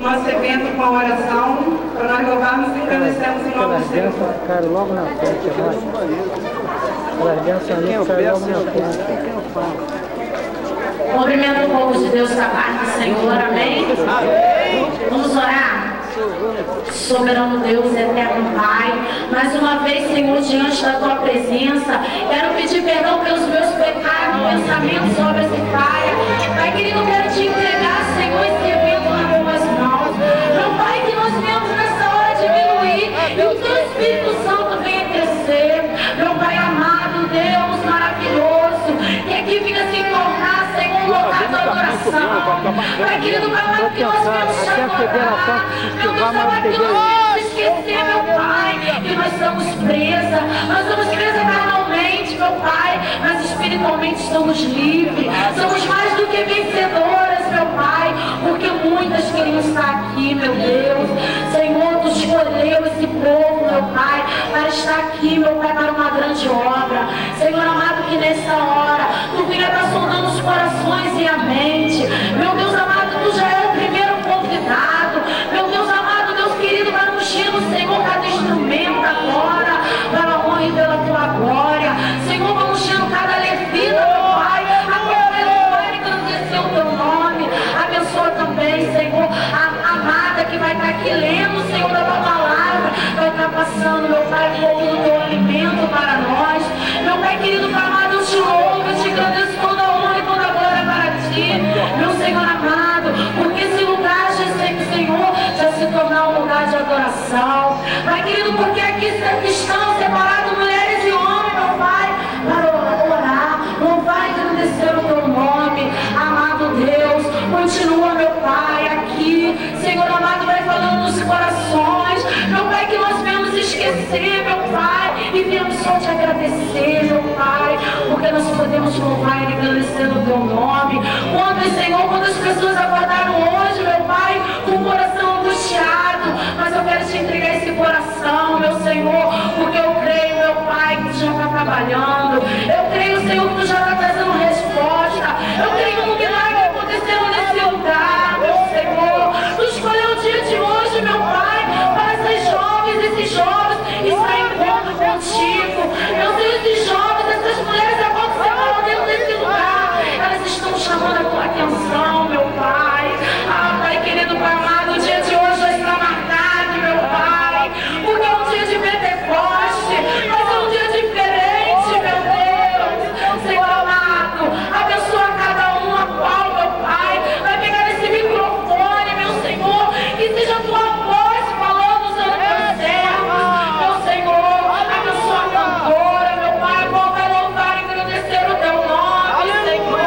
Nosso evento com a oração, para nós louvarmos e agradecermos em nome do Senhor. Ficaram logo na frente, as bênçãos ali ficaram logo na frente. Cumprimento o povo de Deus da paz do Senhor, amém? Vamos orar? Soberano Deus, eterno Pai, mais uma vez, Senhor, diante da Tua presença, quero pedir perdão pelos meus pecados, pensamentos, obras e falhas. Pai querido, quero te entregar, Senhor, esse evento nas Tuas mãos. Meu Pai, que nós venhamos nessa hora diminuir e o Teu Espírito Santo venha crescer. Meu Pai amado, Deus maravilhoso, que aqui venha se tornar, Senhor, louvado a adoração. Pai querido, Pai amado, que nós venhamos te adorar. Meu Deus amado, que nós venhamos esquecer, meu Pai, que nós estamos presas. Nós estamos presas carnalmente, meu Pai, mas espiritualmente estamos livres. Somos mais do que vencedoras, meu Pai, porque muitas queriam estar aqui, meu Deus. Senhor, Tu escolheu esse povo, meu Pai, para estar aqui, meu Pai, para uma grande obra. Senhor amado, que nessa hora Tu venha estar sondando os corações e a mente. Meu Deus amado, Tu já é o primeiro convidado. Meu Deus amado, Deus querido, para ungir no Senhor cada instrumento agora, para a honra e pela Tua glória. Senhor, vamos ungir cada levita, meu Pai, a qual vai engrandecer o Teu nome. Abençoa também, Senhor, a amada que vai estar aqui lendo, Senhor, da Tua palavra, vai estar passando, meu Pai, fogo do Teu alimento para nós. Meu Pai querido, Pai amado, eu te louvo, eu te agradeço toda a honra e toda a glória para Ti, meu Senhor amado, porque esse lugar, Senhor, já se tornar um lugar de adoração. Pai querido, porque aqui estão separados mulheres e homens, meu Pai, para orar, louvar e agradecer o Teu nome. Amado Deus, continua, meu Pai, aqui, Senhor amado, vai falando nos corações, meu Pai, que nós viemos esquecer, meu Pai, e viemos só Te agradecer, meu Pai, porque nós podemos louvar e agradecer o Teu nome. Senhor, quantas pessoas acordaram hoje, meu Pai, com o coração angustiado, mas eu quero Te entregar esse coração, meu Senhor, porque eu creio, meu Pai, que Tu já está trabalhando. Eu creio, Senhor, que Tu já está trazendo resposta. Eu creio no milagre acontecendo nesse lugar, meu Senhor. Tu escolheu o dia de hoje, meu Pai, para essas jovens, esses jovens estar em encontro contigo. Meu Deus, esses jovens, essas mulheres agora que você falou dentro desse lugar, elas estão chamando a Tua atenção, meu Pai. Ah, Pai querido, Pai amado, o dia de hoje vai estar marcado, meu Pai, porque é um dia de Pentecoste, mas é um dia diferente, meu Deus. Senhor amado, abençoa cada um a qual, meu Pai, vai pegar esse microfone, meu Senhor, que seja a Tua voz falando usando o Teu servo, meu Senhor. Abençoa a cantora, meu Pai, a qual vai louvar e agradecer o Teu nome, Senhor.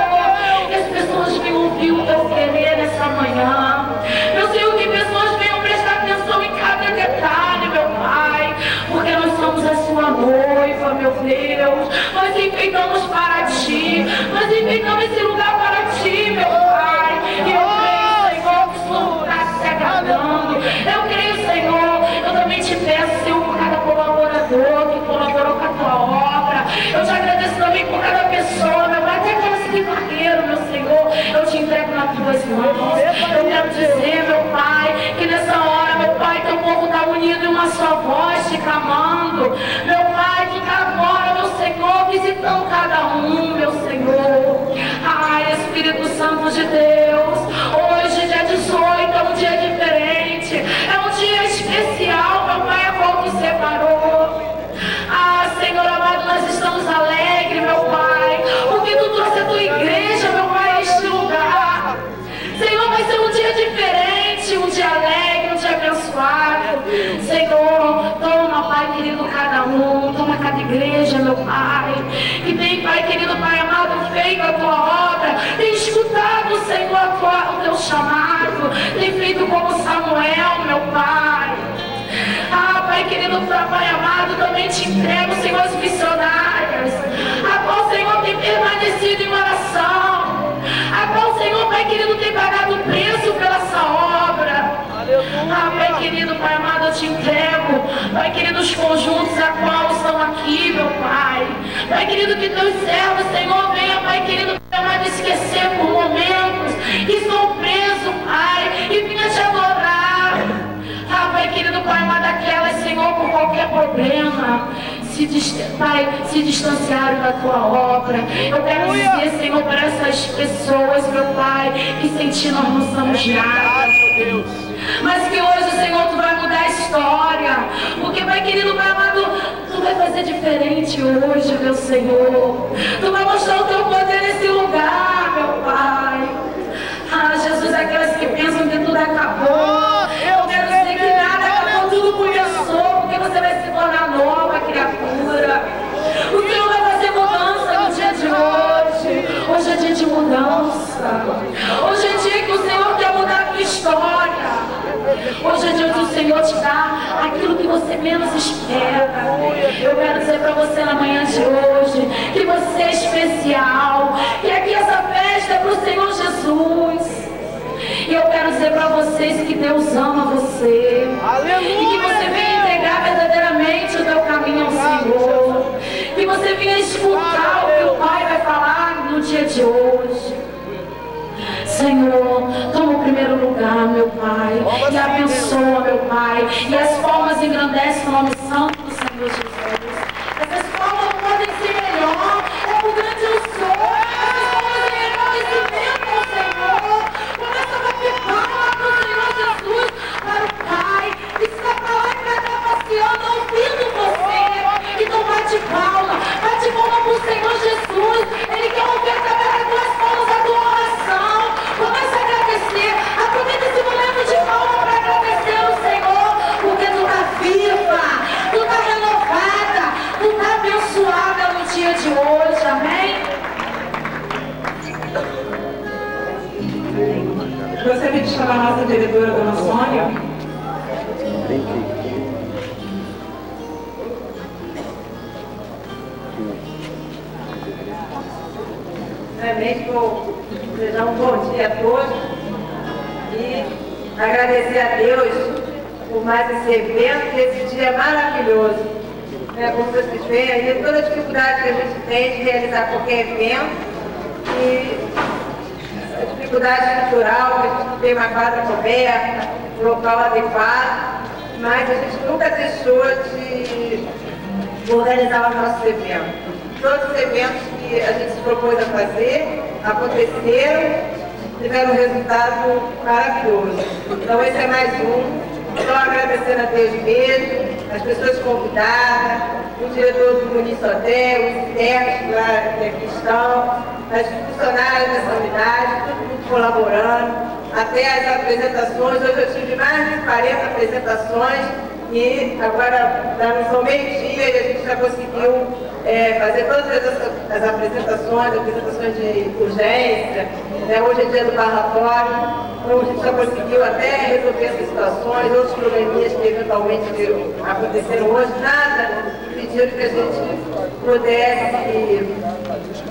Que as pessoas venham ouvir o Teu querer nessa manhã. Meu Senhor, que pessoas venham prestar atenção em cada detalhe, meu Pai, porque nós somos a Sua noiva, meu Deus. Nós enfeitamos para Ti, nós enfeitamos esse lugar para Ti, meu Pai. E eu creio, Senhor, que o Senhor está se agradando. Eu creio, Senhor, eu também Te peço, Senhor, por cada colaborador que colaborou com a Tua obra. Eu Te agradeço também por cada pessoa, meu Pai, até aquela barreiro, meu Senhor, eu Te entrego nas Tuas mãos. Eu quero dizer, meu Pai, que nessa hora, meu Pai, Teu povo está unido em uma só voz, te clamando. Meu Pai, fica agora, meu Senhor, visitando cada um, meu Senhor. Ai, Espírito Santo de Deus, hoje, dia 18, é um dia diferente, é um dia especial, meu Pai, a qual Tu separou. Ah, Senhor amado, nós estamos alegres, meu Pai, porque Tu trouxe a Tua igreja, meu Pai, a este lugar. Senhor, vai ser um dia diferente, um dia alegre, um dia abençoado. Senhor, toma, Pai querido, cada um, toma cada igreja, meu Pai, que tem, Pai querido, Pai amado, feito a Tua obra, tem escutado, Senhor, o Teu chamado, tem feito como Samuel, meu Pai. Ah, Pai querido, Pai amado, também Te entrego, Senhor, as missionárias, a qual, Senhor, tem permanecido em oração, a qual, Senhor, Pai querido, tem pagado o preço pela essa obra. Ah, Pai querido, Pai amado, eu Te entrego, Pai querido, os conjuntos a qual estão aqui, meu Pai. Pai querido, que Teus servos, Senhor, venha, Pai querido, Pai amado, esquecer por momentos que estão presos, Pai, e venha Te adorar. Pai, se distanciaram da tua obra. Eu quero dizer, Senhor, para essas pessoas, meu Pai, que sem ti nós não somos nada, Deus. Mas que hoje, Senhor, tu vai mudar a história. Porque, Pai querido, Pai amado, tu vai fazer diferente hoje, meu Senhor. Tu vai mostrar o teu poder nesse lugar, meu Pai. Ah, Jesus, aquelas que pensam que tudo acabou. Eu quero dizer que nada acabou, tudo começou, porque você vai se tornar nova criatura. O Senhor vai fazer mudança no dia de hoje. Hoje é dia de mudança. Hoje é dia que o Senhor quer mudar a tua história. Hoje é dia que o Senhor te dá aquilo que você menos espera. Eu quero dizer para você na manhã de hoje que você é especial, que aqui essa festa é para o Senhor Jesus. E eu quero dizer para vocês que Deus ama você. Aleluia! E que você venha entregar verdadeiramente o teu caminho ao Senhor. Que você venha escutar o que o Pai vai falar no dia de hoje. Senhor, toma o primeiro lugar, meu Pai, e abençoa, meu Pai, e as palmas engrandecem o nome santo do Senhor Jesus. Essas palmas podem ser melhor, é o grande eu sou, essas palmas em reconhecimento, Senhor. Começa a bater palma para o Senhor Jesus, para o Pai, que está para lá e para cá passeando, ouvindo você. Então bate palma para o Senhor Jesus. Ele quer ouvir através das tuas palmas a tua oração. Começa a agradecer. Aproveita esse momento de palma para agradecer ao Senhor, porque tu está viva, tu está renovada, tu está abençoada no dia de hoje. Amém? Gostaria de chamar a nossa diretora, dona Sônia. Primeiramente, vou desejar um bom dia a todos e agradecer a Deus por mais esse evento, esse dia maravilhoso. Como vocês veem aí, toda a dificuldade que a gente tem de realizar qualquer evento e a dificuldade natural, que a gente não tem uma quadra coberta, um local adequado, mas a gente nunca deixou de organizar os nossos eventos. Todos os eventos que a gente se propôs a fazer aconteceram, tiveram um resultado maravilhoso. Então esse é mais um. Só agradecendo a Deus mesmo, as pessoas convidadas, o diretor do Muniz Hotel, os internos que aqui estão, as funcionárias dessa unidade, todo mundo colaborando, até as apresentações. Hoje eu tive mais de 40 apresentações e agora já são meio-dia e a gente já conseguiu fazer todas as apresentações de urgência, hoje é dia do parlatório, então a gente já conseguiu até resolver essas situações, outros probleminhas que eventualmente aconteceram hoje, nada impediu que a gente pudesse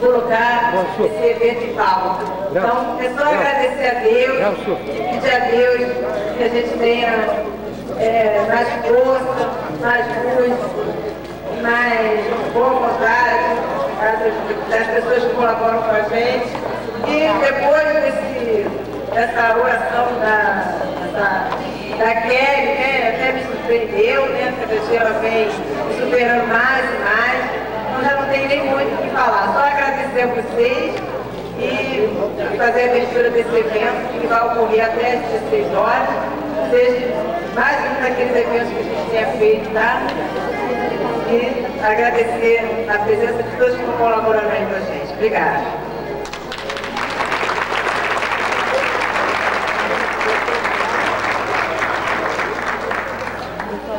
colocar esse evento em pauta. Então é só agradecer a Deus e pedir a Deus que a gente tenha mais força, mais luz, mais boa vontade das pessoas que colaboram com a gente. E depois dessa oração da Kelly, até me surpreendeu, cada dia ela vem superando mais e mais, então já não tem nem muito o que falar. Só agradecer a vocês e fazer a abertura desse evento que vai ocorrer até às 16 horas. Seja mais um daqueles eventos que a gente tenha feito, tá? E agradecer a presença de todos que estão colaborando aí com a gente. Obrigada.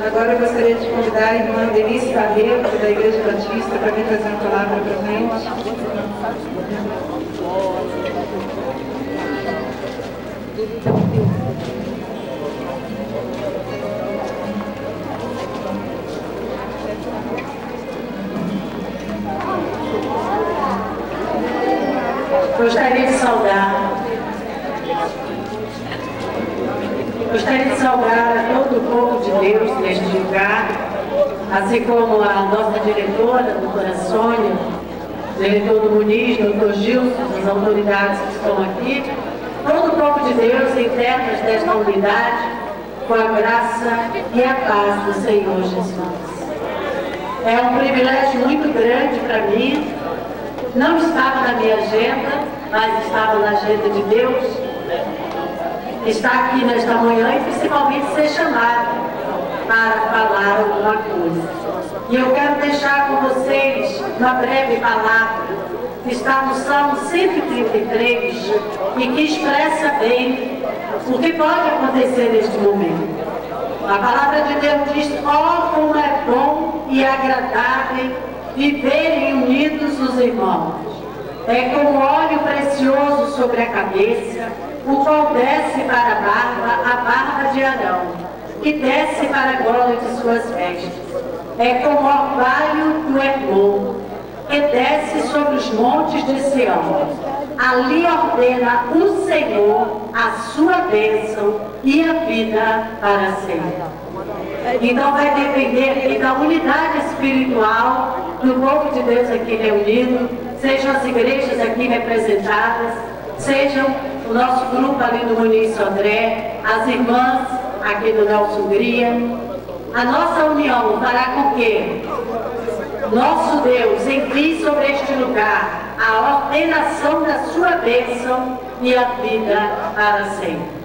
Agora eu gostaria de convidar a irmã Denise Barreto, da Igreja Batista, para vir fazer uma palavra para a gente. Gostaria de saudar a todo o povo de Deus neste lugar, assim como a nossa diretora, a doutora Sônia, o diretor do Muniz, doutor Gilson, as autoridades que estão aqui, todo o povo de Deus internos desta unidade, com a graça e a paz do Senhor Jesus. É um privilégio muito grande para mim. Não estava na minha agenda, mas estava na agenda de Deus. Estar aqui nesta manhã e principalmente ser chamado para falar alguma coisa. E eu quero deixar com vocês uma breve palavra que está no Salmo 133 e que expressa bem o que pode acontecer neste momento. A palavra de Deus diz: ó, como é bom e agradável viverem unidos os irmãos. É como óleo precioso sobre a cabeça, o qual desce para a barba de Arão, que desce para a gola de suas vestes. É como orvalho do Hermon, que desce sobre os montes de Sião. Ali ordena o Senhor a sua bênção e a vida para sempre. Então vai depender da unidade espiritual do povo de Deus aqui reunido, sejam as igrejas aqui representadas, sejam o nosso grupo ali do Munício André, as irmãs aqui do Nelson Hungria. A nossa união fará com que nosso Deus envie sobre este lugar a ordenação da sua bênção e a vida para sempre.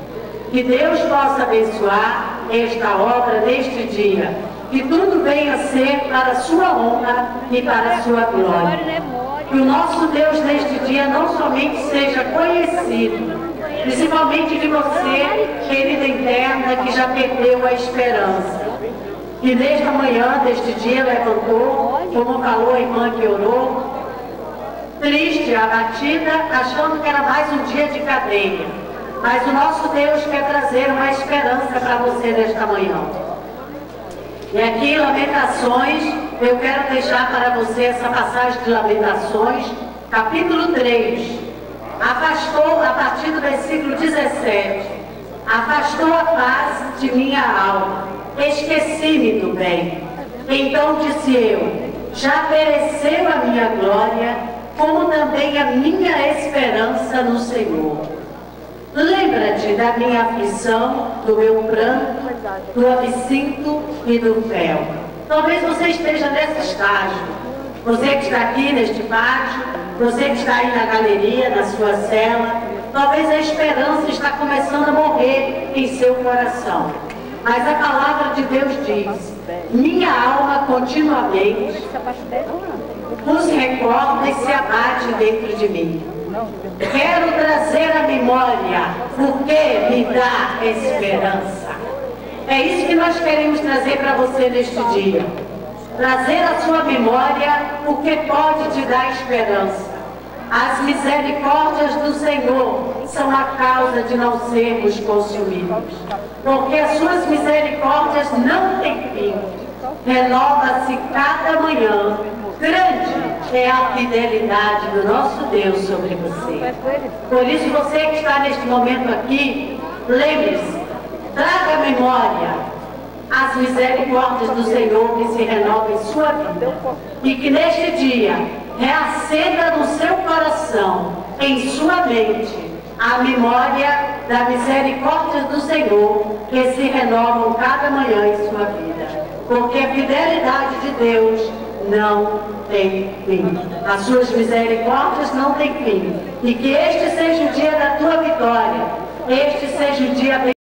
Que Deus possa abençoar esta obra neste dia. Que tudo venha a ser para a sua honra e para a sua glória. Que o nosso Deus neste dia não somente seja conhecido, principalmente de você, querida interna, que já perdeu a esperança. Que desde a manhã deste dia levantou, como falou a irmã que orou, triste, abatida, achando que era mais um dia de cadeia. Mas o nosso Deus quer trazer uma esperança para você nesta manhã. E aqui em Lamentações, eu quero deixar para você essa passagem de Lamentações, capítulo 3. Afastou, a partir do versículo 17, afastou a paz de minha alma, esqueci-me do bem. Então disse eu, já pereceu a minha glória, como também a minha esperança no Senhor. Lembra-te da minha aflição, do meu pranto, do absinto e do fel. Talvez você esteja nesse estágio. Você que está aqui neste pátio, você que está aí na galeria, na sua cela, talvez a esperança está começando a morrer em seu coração. Mas a palavra de Deus diz: minha alma continuamente os recorda e se abate dentro de mim. Quero trazer à memória o que me dá esperança. É isso que nós queremos trazer para você neste dia. Trazer à sua memória o que pode te dar esperança. As misericórdias do Senhor são a causa de não sermos consumidos. Porque as suas misericórdias não têm fim. Renova-se cada manhã. Grande é a fidelidade do nosso Deus sobre você. Por isso, você que está neste momento aqui, lembre-se, traga à memória as misericórdias do Senhor que se renovam em sua vida. E que neste dia reacenda no seu coração, em sua mente, a memória da misericórdia do Senhor que se renovam cada manhã em sua vida. Porque a fidelidade de Deus não tem fim. As suas misericórdias não têm fim. E que este seja o dia da tua vitória. Este seja o dia